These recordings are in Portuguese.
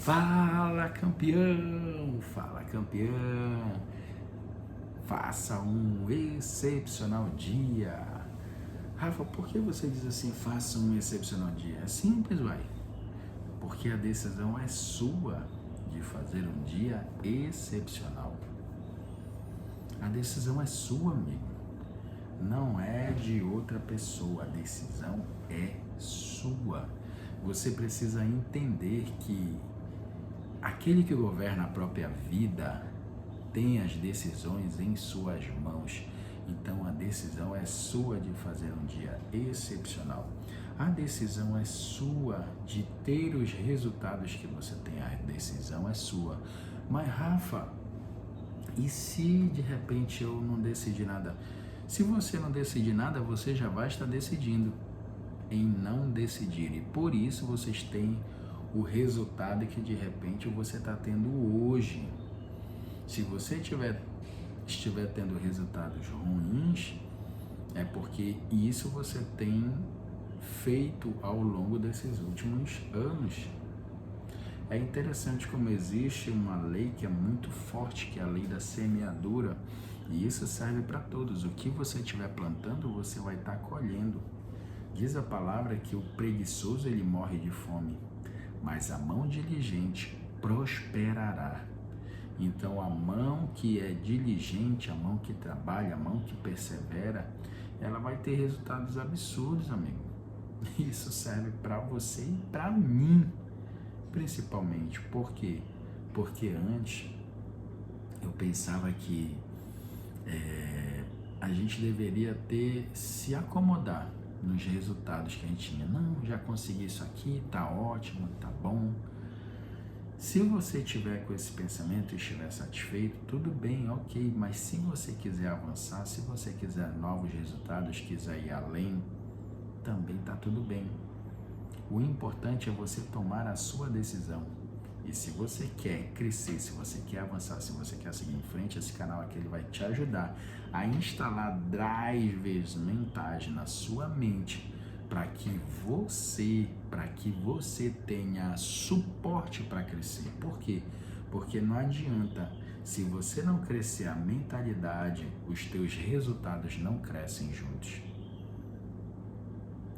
Fala campeão, fala campeão, faça um excepcional dia. Rafa, por que você diz assim, faça um excepcional dia? É simples, vai. Porque a decisão é sua de fazer um dia excepcional. A decisão é sua, amigo. Não é de outra pessoa, a decisão é sua. Você precisa entender que aquele que governa a própria vida tem as decisões em suas mãos. Então a decisão é sua de fazer um dia excepcional. A decisão é sua de ter os resultados que você tem. A decisão é sua. Mas Rafa, e se de repente eu não decidir nada? Se você não decidir nada, você já vai estar decidindo em não decidir. E por isso vocês têm o resultado que de repente você está tendo hoje. Se você estiver tendo resultados ruins, é porque isso você tem feito ao longo desses últimos anos. É interessante como existe uma lei que é muito forte, que é a lei da semeadura, e isso serve para todos. O que você estiver plantando, você vai estar colhendo. Diz a palavra que o preguiçoso ele morre de fome, mas a mão diligente prosperará. Então a mão que é diligente, a mão que trabalha, a mão que persevera, ela vai ter resultados absurdos, amigo. Isso serve para você e para mim, principalmente. Por quê? Porque antes eu pensava que a gente deveria se acomodar nos resultados que a gente tinha. Não, já consegui isso aqui, tá ótimo, tá bom. Se você tiver com esse pensamento e estiver satisfeito, tudo bem, ok, mas se você quiser avançar, se você quiser novos resultados, quiser ir além, também tá tudo bem. O importante é você tomar a sua decisão. E se você quer crescer, se você quer avançar, se você quer seguir em frente, esse canal aqui ele vai te ajudar a instalar drivers mentais na sua mente para que você tenha suporte para crescer. Por quê? Porque não adianta, se você não crescer a mentalidade, os teus resultados não crescem juntos.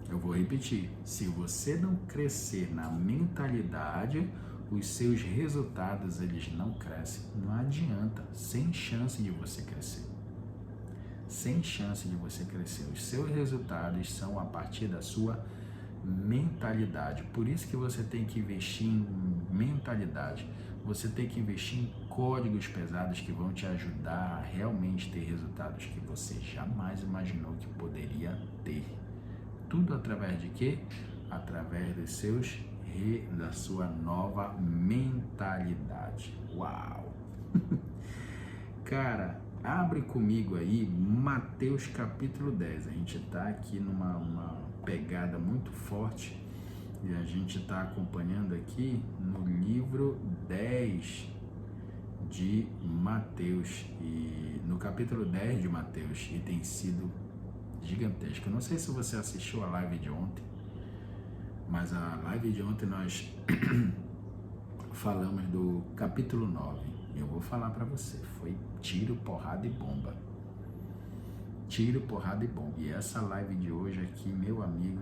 Eu vou repetir, se você não crescer na mentalidade, os seus resultados eles não crescem. Não adianta, sem chance de você crescer. Sem chance de você crescer. Os seus resultados são a partir da sua mentalidade. Por isso que você tem que investir em mentalidade. Você tem que investir em códigos pesados que vão te ajudar a realmente ter resultados que você jamais imaginou que poderia ter. Tudo através de quê? Através da sua nova mentalidade. Uau! Cara, abre comigo aí Mateus capítulo 10. A gente está aqui numa pegada muito forte e a gente está acompanhando aqui no livro 10 de Mateus. E no capítulo 10 de Mateus, e tem sido gigantesco. Eu não sei se você assistiu a live de ontem, mas a live de ontem nós falamos do capítulo 9. Eu vou falar para você, foi tiro, porrada e bomba. Tiro, porrada e bomba. E essa live de hoje aqui, meu amigo,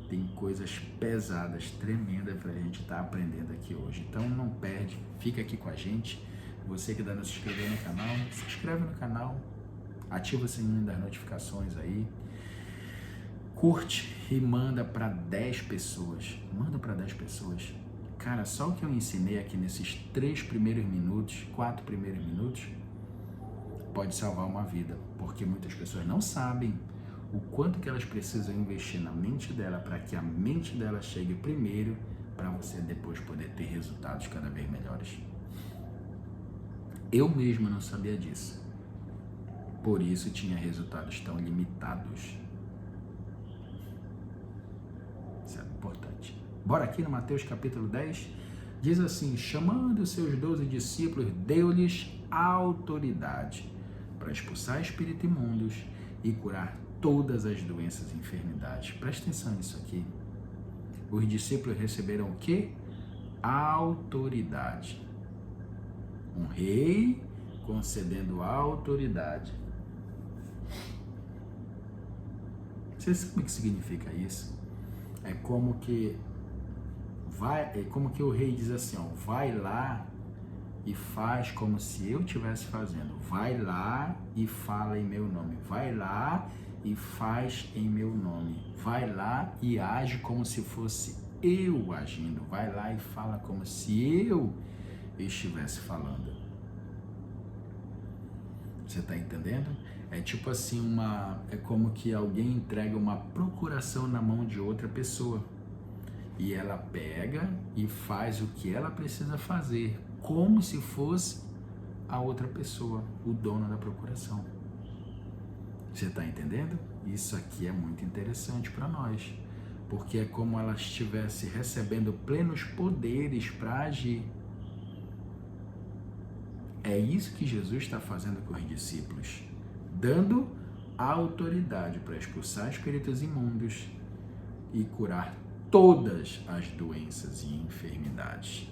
tem coisas pesadas, tremendas pra gente estar aprendendo aqui hoje. Então não perde, fica aqui com a gente. Você que ainda não se inscreveu no canal, se inscreve no canal, ativa o sininho das notificações aí, curte e manda para 10 pessoas. Manda para 10 pessoas. Cara, só o que eu ensinei aqui nesses 4 primeiros minutos, pode salvar uma vida, porque muitas pessoas não sabem o quanto que elas precisam investir na mente dela para que a mente dela chegue primeiro, para você depois poder ter resultados cada vez melhores. Eu mesmo não sabia disso, por isso tinha resultados tão limitados. Isso é importante. Bora aqui no Mateus capítulo 10, diz assim: chamando os seus 12 discípulos, deu-lhes autoridade para expulsar espíritos imundos e curar todas as doenças e enfermidades. Presta atenção nisso aqui. Os discípulos receberam o quê? autoridade. Um rei concedendo autoridade. Você sabe o que significa isso? É como que o rei diz assim, ó, vai lá e faz como se eu estivesse fazendo. Vai lá e fala em meu nome. Vai lá e faz em meu nome. Vai lá e age como se fosse eu agindo. Vai lá e fala como se eu estivesse falando. Você está entendendo? É tipo assim, é como que alguém entrega uma procuração na mão de outra pessoa. E ela pega e faz o que ela precisa fazer, como se fosse a outra pessoa, o dono da procuração. Você está entendendo? Isso aqui é muito interessante para nós, porque é como ela estivesse recebendo plenos poderes para agir. É isso que Jesus está fazendo com os discípulos, dando autoridade para expulsar espíritos imundos e curar todas as doenças e enfermidades.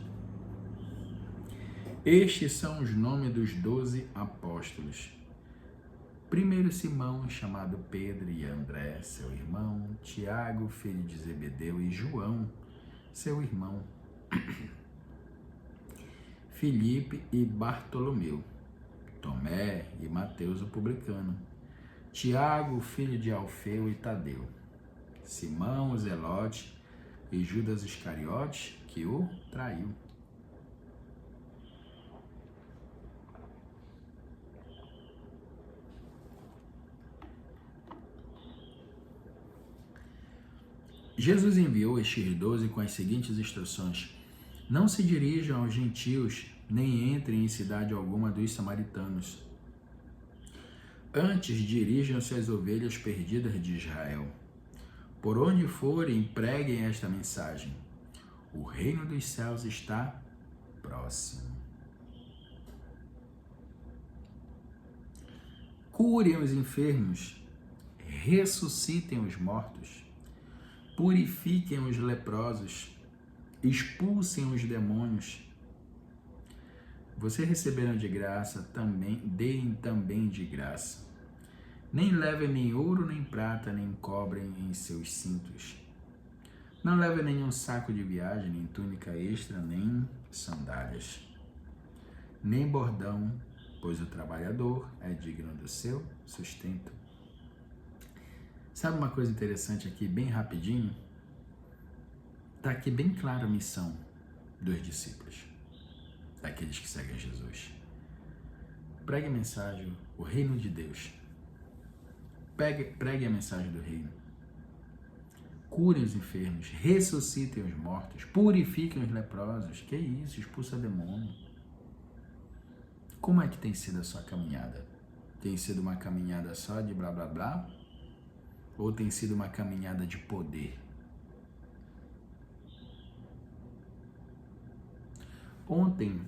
Estes são os nomes dos 12 apóstolos. Primeiro Simão, chamado Pedro, e André, seu irmão, Tiago, filho de Zebedeu, e João, seu irmão, Filipe e Bartolomeu, Tomé e Mateus, o publicano, Tiago, filho de Alfeu, e Tadeu, Simão, o Zelote, e Judas Iscariote, que o traiu. Jesus enviou estes 12 com as seguintes instruções: não se dirijam aos gentios, nem entrem em cidade alguma dos samaritanos. Antes dirijam-se às ovelhas perdidas de Israel. Por onde forem, preguem esta mensagem: o reino dos céus está próximo. Curem os enfermos, ressuscitem os mortos, purifiquem os leprosos, expulsem os demônios. Vocês receberam de graça, deem também de graça. Nem levem nem ouro, nem prata, nem cobre em seus cintos. Não levem nenhum saco de viagem, nem túnica extra, nem sandálias. Nem bordão, pois o trabalhador é digno do seu sustento. Sabe uma coisa interessante aqui, bem rapidinho? Está aqui bem clara a missão dos discípulos, daqueles que seguem Jesus. Pregue a mensagem, o reino de Deus. Pregue a mensagem do reino. Curem os enfermos, ressuscitem os mortos, purifiquem os leprosos. Que isso? Expulsa demônio. Como é que tem sido a sua caminhada? Tem sido uma caminhada só de blá blá blá? Ou tem sido uma caminhada de poder? Ontem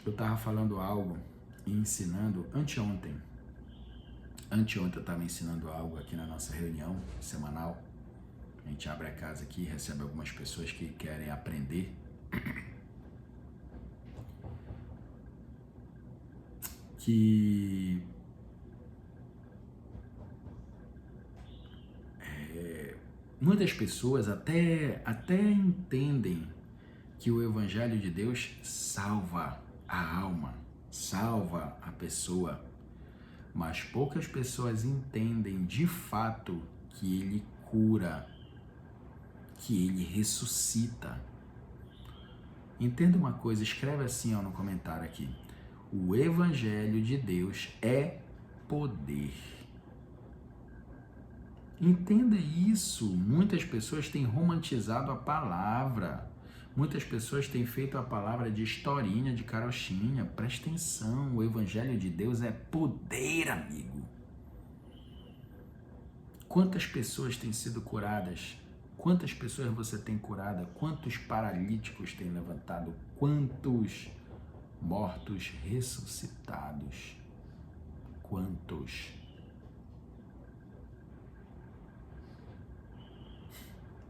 eu estava falando algo e ensinando, anteontem eu estava ensinando algo aqui na nossa reunião semanal. A gente abre a casa aqui e recebe algumas pessoas que querem aprender. Que muitas pessoas até entendem que o Evangelho de Deus salva a alma, salva a pessoa, mas poucas pessoas entendem de fato que ele cura, que ele ressuscita. Entenda uma coisa, escreve assim no comentário aqui: o Evangelho de Deus é poder. Entenda isso. Muitas pessoas têm romantizado a palavra. Muitas pessoas têm feito a palavra de historinha, de carochinha. Presta atenção, o Evangelho de Deus é poder, amigo. Quantas pessoas têm sido curadas? Quantas pessoas você tem curado? Quantos paralíticos tem levantado? Quantos mortos ressuscitados? Quantos?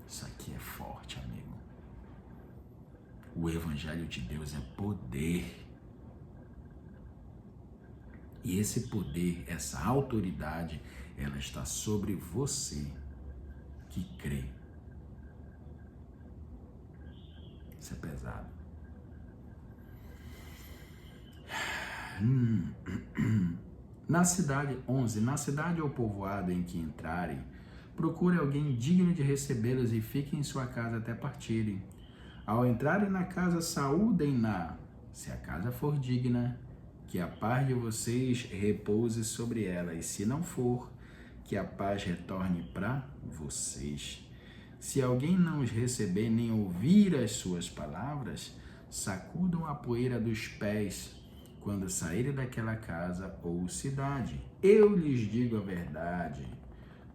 Isso aqui é forte, amigo. O Evangelho de Deus é poder. E esse poder, essa autoridade, ela está sobre você que crê. Isso é pesado. Na cidade 11, na cidade ou povoado em que entrarem, procure alguém digno de recebê-los e fiquem em sua casa até partirem. Ao entrarem na casa, saúdem-na, se a casa for digna, que a paz de vocês repouse sobre ela, e se não for, que a paz retorne para vocês. Se alguém não os receber nem ouvir as suas palavras, sacudam a poeira dos pés quando saírem daquela casa ou cidade. Eu lhes digo a verdade,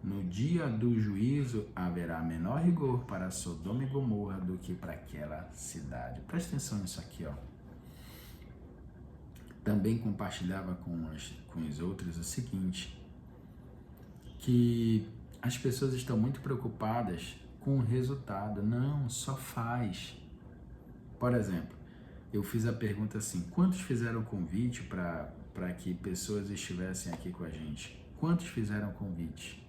no dia do juízo haverá menor rigor para Sodoma e Gomorra do que para aquela cidade. Presta atenção nisso aqui, ó. Também compartilhava com os outros o seguinte, que as pessoas estão muito preocupadas com o resultado. Não, só faz. Por exemplo, eu fiz a pergunta assim, quantos fizeram convite para que pessoas estivessem aqui com a gente? Quantos fizeram convite?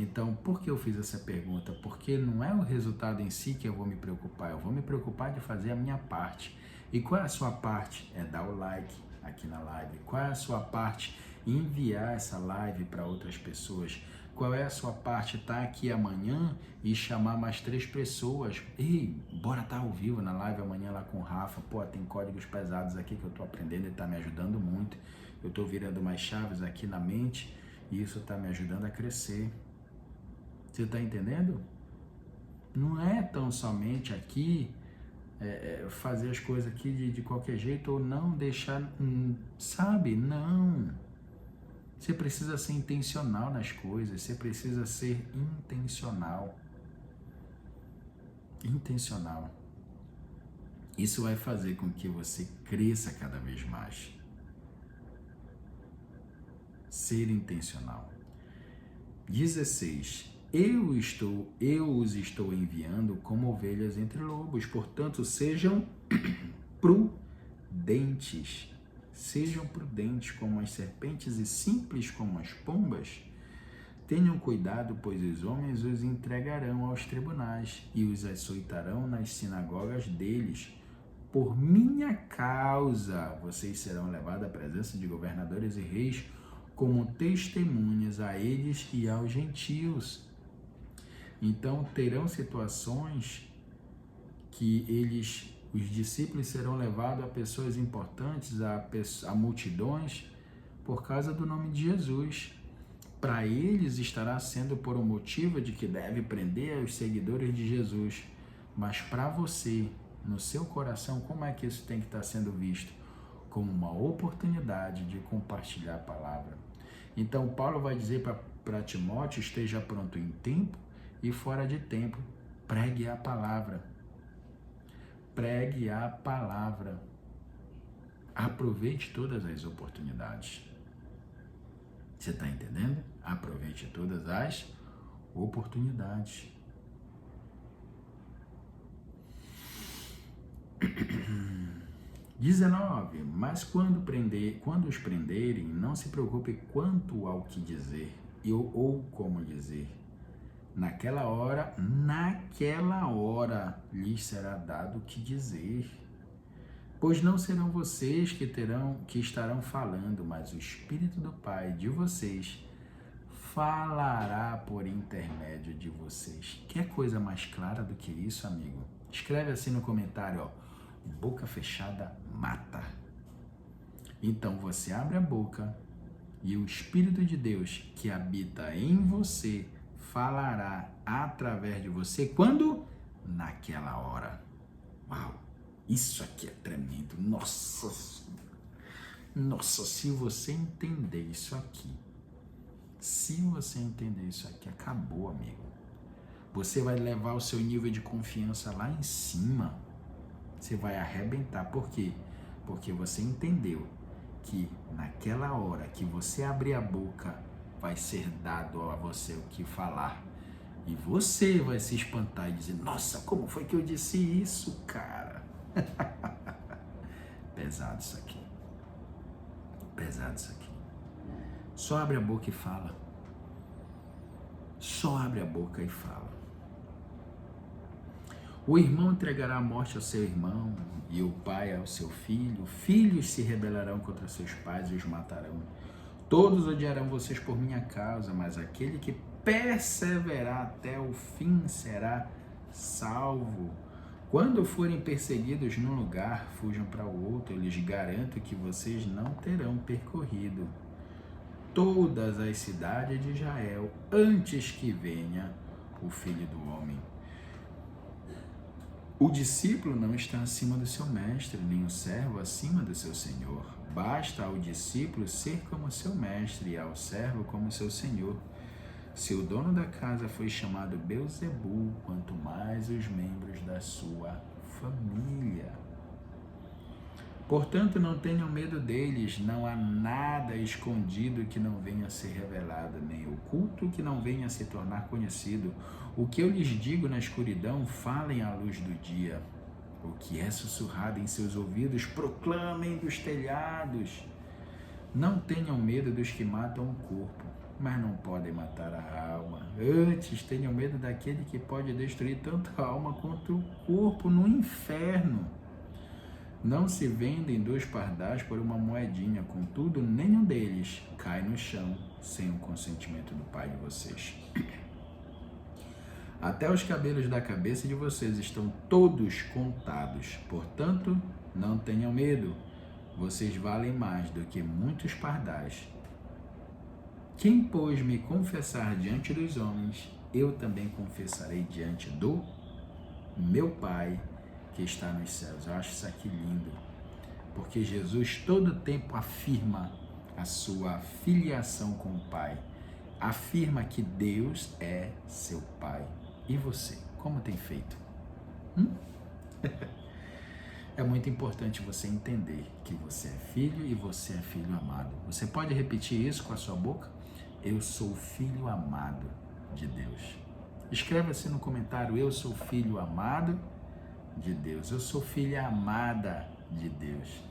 Então, por que eu fiz essa pergunta? Porque não é o resultado em si que eu vou me preocupar, eu vou me preocupar de fazer a minha parte. E qual é a sua parte? É dar o like aqui na live. Qual é a sua parte? Enviar essa live para outras pessoas. Qual é a sua parte? Estar aqui amanhã e chamar mais 3 pessoas. Ei, bora estar ao vivo na live amanhã lá com o Rafa. Pô, tem códigos pesados aqui que eu estou aprendendo e está me ajudando muito. Eu estou virando mais chaves aqui na mente e isso está me ajudando a crescer. Você está entendendo? Não é tão somente aqui fazer as coisas aqui de qualquer jeito ou não deixar, sabe? Não. Você precisa ser intencional nas coisas, você precisa ser intencional. Intencional. Isso vai fazer com que você cresça cada vez mais. Ser intencional. 16. Eu os estou enviando como ovelhas entre lobos, portanto, sejam prudentes. Sejam prudentes como as serpentes e simples como as pombas. Tenham cuidado, pois os homens os entregarão aos tribunais e os açoitarão nas sinagogas deles. Por minha causa, vocês serão levados à presença de governadores e reis como testemunhas a eles e aos gentios. Então, terão situações que os discípulos serão levados a pessoas importantes, a multidões, por causa do nome de Jesus. Para eles estará sendo por um motivo de que deve prender os seguidores de Jesus. Mas para você, no seu coração, como é que isso tem que estar sendo visto? Como uma oportunidade de compartilhar a palavra. Então, Paulo vai dizer para Timóteo, esteja pronto em tempo e fora de tempo, pregue a palavra. Pregue a palavra. Aproveite todas as oportunidades. Você está entendendo? Aproveite todas as oportunidades. (19) Mas quando os prenderem, não se preocupe quanto ao que dizer ou como dizer. Naquela hora lhes será dado o que dizer. Pois não serão vocês que estarão falando, mas o Espírito do Pai de vocês falará por intermédio de vocês. Quer coisa mais clara do que isso, amigo? Escreve assim no comentário, ó. Boca fechada mata. Então você abre a boca e o Espírito de Deus que habita em você falará através de você. Quando? Naquela hora. Uau! Isso aqui é tremendo. Nossa, se você entender isso aqui, acabou, amigo. Você vai levar o seu nível de confiança lá em cima. Você vai arrebentar. Por quê? Porque você entendeu que naquela hora que você abrir a boca, vai ser dado a você o que falar. E você vai se espantar e dizer, nossa, como foi que eu disse isso, cara? Pesado isso aqui. Pesado isso aqui. Só abre a boca e fala. Só abre a boca e fala. O irmão entregará a morte ao seu irmão e o pai ao seu filho. Filhos se rebelarão contra seus pais e os matarão. Todos odiarão vocês por minha causa, mas aquele que perseverar até o fim será salvo. Quando forem perseguidos num lugar, fujam para o outro. Eu lhes garanto que vocês não terão percorrido todas as cidades de Israel antes que venha o Filho do Homem. O discípulo não está acima do seu mestre, nem o servo acima do seu senhor. Basta ao discípulo ser como seu mestre e ao servo como seu senhor. Se o dono da casa foi chamado Beelzebul, quanto mais os membros da sua família. Portanto, não tenham medo deles, não há nada escondido que não venha a ser revelado, nem oculto que não venha a se tornar conhecido. O que eu lhes digo na escuridão, falem à luz do dia. O que é sussurrado em seus ouvidos, proclamem dos telhados. Não tenham medo dos que matam o corpo, mas não podem matar a alma. Antes, tenham medo daquele que pode destruir tanto a alma quanto o corpo no inferno. Não se vendem 2 pardais por uma moedinha, contudo, nenhum deles cai no chão sem o consentimento do Pai de vocês. Até os cabelos da cabeça de vocês estão todos contados. Portanto, não tenham medo. Vocês valem mais do que muitos pardais. Quem, pois, me confessar diante dos homens, eu também confessarei diante do meu Pai que está nos céus. Eu acho isso aqui lindo, porque Jesus todo tempo afirma a sua filiação com o Pai, afirma que Deus é seu Pai. E você, como tem feito? É muito importante você entender que você é filho e você é filho amado. Você pode repetir isso com a sua boca? Eu sou filho amado de Deus. Escreva assim no comentário, eu sou filho amado de Deus. Eu sou filha amada de Deus.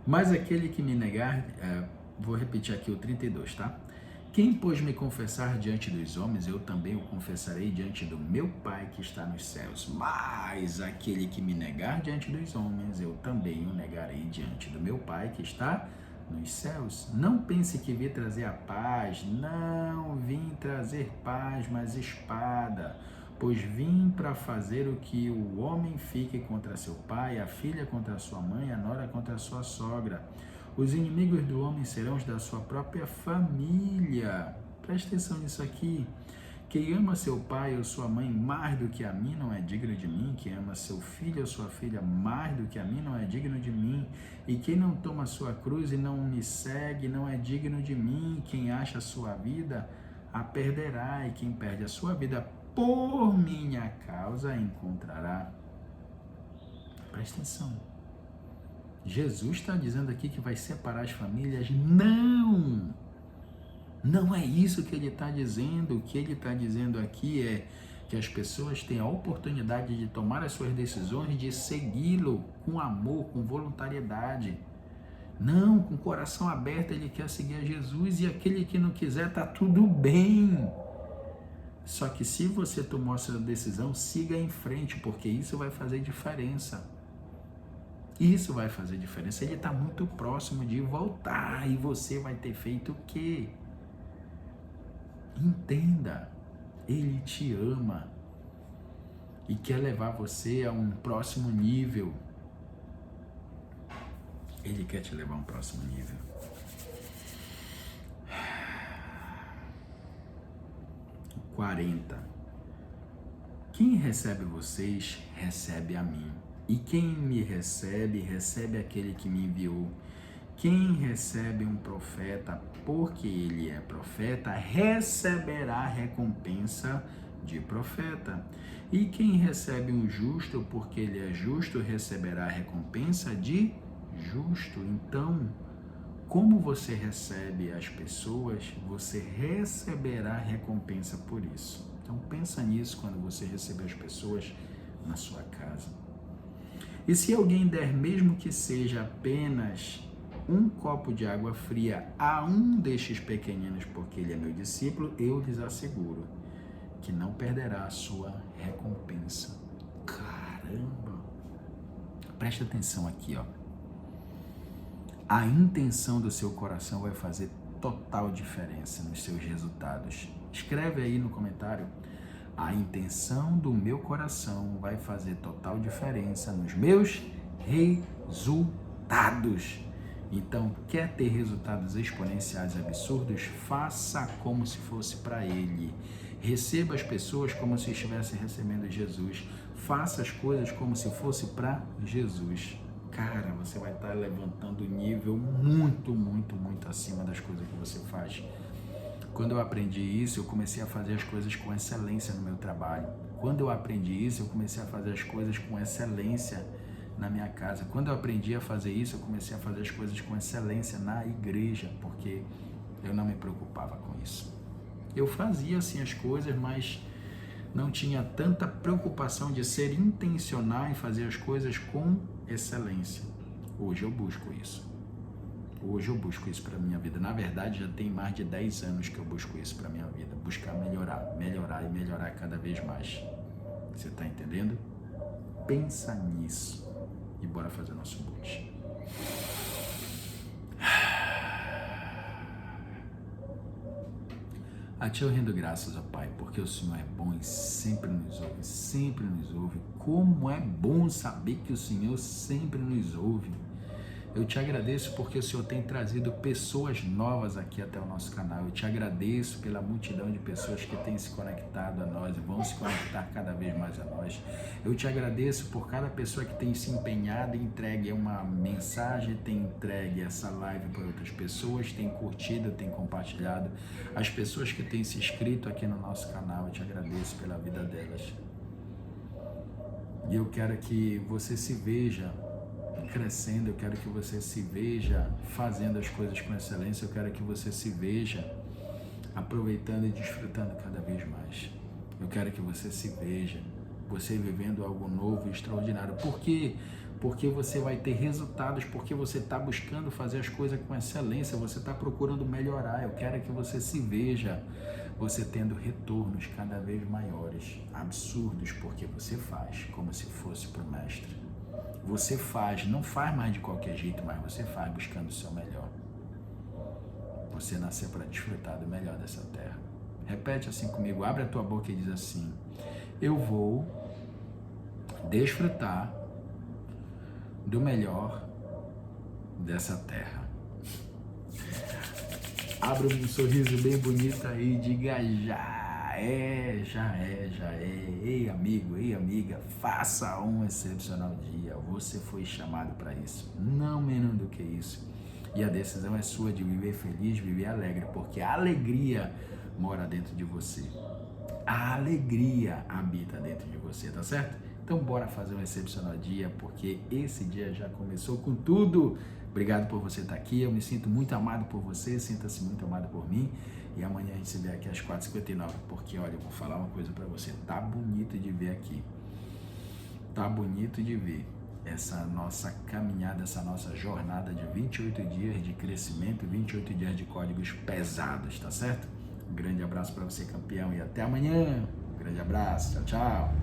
Mas aquele que me negar, vou repetir aqui o 32, tá? Quem, pois, me confessar diante dos homens, eu também o confessarei diante do meu Pai que está nos céus. Mas aquele que me negar diante dos homens, eu também o negarei diante do meu Pai que está nos céus. Não pense que vim trazer a paz, não vim trazer paz, mas espada, pois vim para fazer o que o homem fique contra seu pai, a filha contra sua mãe, a nora contra sua sogra. Os inimigos do homem serão os da sua própria família. Preste atenção nisso aqui. Quem ama seu pai ou sua mãe mais do que a mim não é digno de mim. Quem ama seu filho ou sua filha mais do que a mim não é digno de mim. E quem não toma sua cruz e não me segue não é digno de mim. Quem acha a sua vida a perderá, e quem perde a sua vida por minha causa a encontrará. Preste atenção. Jesus está dizendo aqui que vai separar as famílias? Não! Não é isso que ele está dizendo. O que ele está dizendo aqui é que as pessoas têm a oportunidade de tomar as suas decisões, de segui-lo com amor, com voluntariedade. Não, com o coração aberto ele quer seguir a Jesus, e aquele que não quiser está tudo bem. Só que se você tomou a sua decisão, siga em frente, porque isso vai fazer diferença. Isso vai fazer diferença. Ele está muito próximo de voltar, e você vai ter feito o quê? Entenda, ele te ama e quer levar você a um próximo nível. Ele quer te levar a um próximo nível. O 40. Quem recebe vocês, recebe a mim. E quem me recebe, recebe aquele que me enviou. Quem recebe um profeta, porque ele é profeta, receberá a recompensa de profeta. E quem recebe um justo, porque ele é justo, receberá a recompensa de justo. Então, como você recebe as pessoas, você receberá recompensa por isso. Então pensa nisso quando você receber as pessoas na sua casa. E se alguém der, mesmo que seja apenas um copo de água fria a um destes pequeninos, porque ele é meu discípulo, eu lhes asseguro que não perderá a sua recompensa. Caramba! Preste atenção aqui, ó. A intenção do seu coração vai fazer total diferença nos seus resultados. Escreve aí no comentário. A intenção do meu coração vai fazer total diferença nos meus resultados. Então, quer ter resultados exponenciais absurdos? Faça como se fosse para Ele. Receba as pessoas como se estivesse recebendo Jesus. Faça as coisas como se fosse para Jesus. Cara, você vai estar levantando o nível muito, muito, muito acima das coisas que você faz. Quando eu aprendi isso, eu comecei a fazer as coisas com excelência no meu trabalho. Quando eu aprendi isso, eu comecei a fazer as coisas com excelência na minha casa. Quando eu aprendi a fazer isso, eu comecei a fazer as coisas com excelência na igreja, porque eu não me preocupava com isso. Eu fazia assim as coisas, mas não tinha tanta preocupação de ser intencional em fazer as coisas com excelência. Hoje eu busco isso. Hoje eu busco isso para a minha vida. Na verdade, já tem mais de 10 anos que eu busco isso para a minha vida. Buscar melhorar, melhorar e melhorar cada vez mais. Você está entendendo? Pensa nisso. E bora fazer nosso boot. A Ti eu rendo graças, ó Pai, porque o Senhor é bom e sempre nos ouve, sempre nos ouve. Como é bom saber que o Senhor sempre nos ouve. Eu te agradeço porque o Senhor tem trazido pessoas novas aqui até o nosso canal. Eu te agradeço pela multidão de pessoas que têm se conectado a nós e vão se conectar cada vez mais a nós. Eu te agradeço por cada pessoa que tem se empenhado e entregue uma mensagem, tem entregue essa live para outras pessoas, tem curtido, tem compartilhado. As pessoas que têm se inscrito aqui no nosso canal, eu te agradeço pela vida delas. E eu quero que você se veja crescendo, eu quero que você se veja fazendo as coisas com excelência, eu quero que você se veja aproveitando e desfrutando cada vez mais. Eu quero que você se veja, você vivendo algo novo e extraordinário. Por quê? Porque você vai ter resultados, porque você está buscando fazer as coisas com excelência, você está procurando melhorar. Eu quero que você se veja, você tendo retornos cada vez maiores, absurdos, porque você faz como se fosse para o mestre. Você faz, não faz mais de qualquer jeito, mas você faz buscando o seu melhor. Você nasceu para desfrutar do melhor dessa terra. Repete assim comigo, abre a tua boca e diz assim: eu vou desfrutar do melhor dessa terra. Abra um sorriso bem bonito aí e diga já é. Ei amigo, ei amiga, faça um excepcional dia. Você foi chamado para isso, não menos do que isso. E a decisão é sua de viver feliz, viver alegre, porque a alegria mora dentro de você. A alegria habita dentro de você, tá certo? Então bora fazer um excepcional dia, porque esse dia já começou com tudo. Obrigado por você estar aqui, eu me sinto muito amado por você, sinta-se muito amado por mim. E amanhã a gente se vê aqui às 4h59, porque olha, eu vou falar uma coisa pra você, tá bonito de ver aqui. Tá bonito de ver essa nossa caminhada, essa nossa jornada de 28 dias de crescimento, 28 dias de códigos pesados, tá certo? Um grande abraço pra você, campeão, e até amanhã. Um grande abraço, tchau, tchau.